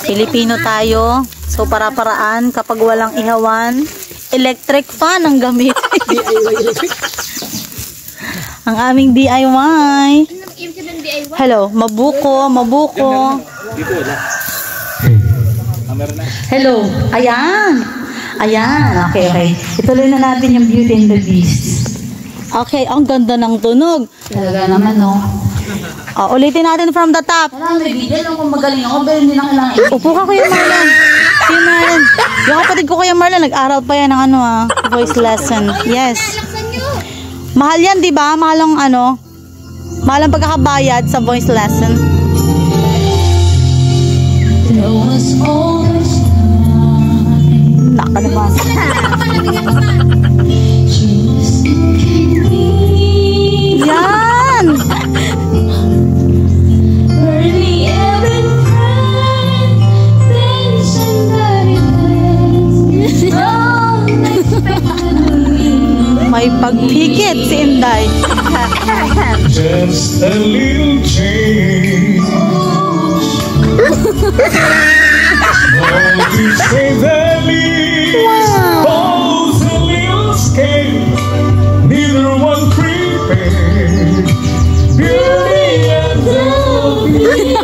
Pilipino tayo. So, para-paraan kapag walang ihawan, electric fan ang gamit. DIY electric. Ang aming DIY. Hello, mabuko. Dito wala. Hello. Ayan. Okay. Ituloy na natin yung Beauty and the Beast. Okay, ang ganda ng tunog. Talaga naman, no? Ulitin natin from the top. Kailangan may video lang kung magaling ako, pero hindi na kailangan. Upo ka, Kuya Marlon. Kuya Marlon. Yung kapatid ko, Kuya Marlon, nag-aral pa yan ng voice lesson. Yes. Mahal yan, di ba? Mahal ang pagkakabayad sa voice lesson. Naka naman. Yan! May pagpikit si Inday. Just a little change. All to say the least. Both a little scared. Neither one prepared. Beauty and the Beast.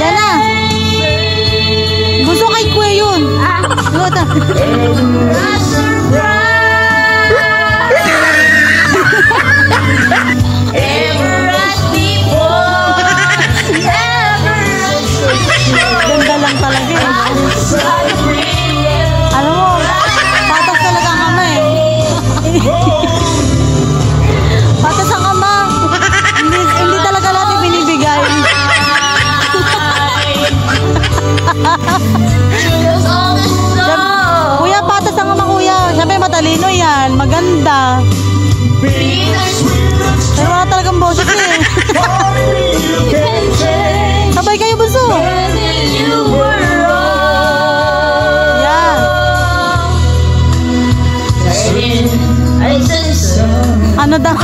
Yan na. Gusto kay Kuya yun. Ganda lang talaga eh. Alam mo, patas talaga ang ama eh. Patas ang ama. Hindi talaga natin binibigay. Kuya, patas ang ama, kuya. Siyempre matalino yan. Maganda. Pero wala talagang boses eh. Sabay kayo, bunso. Yeah. Ano daw?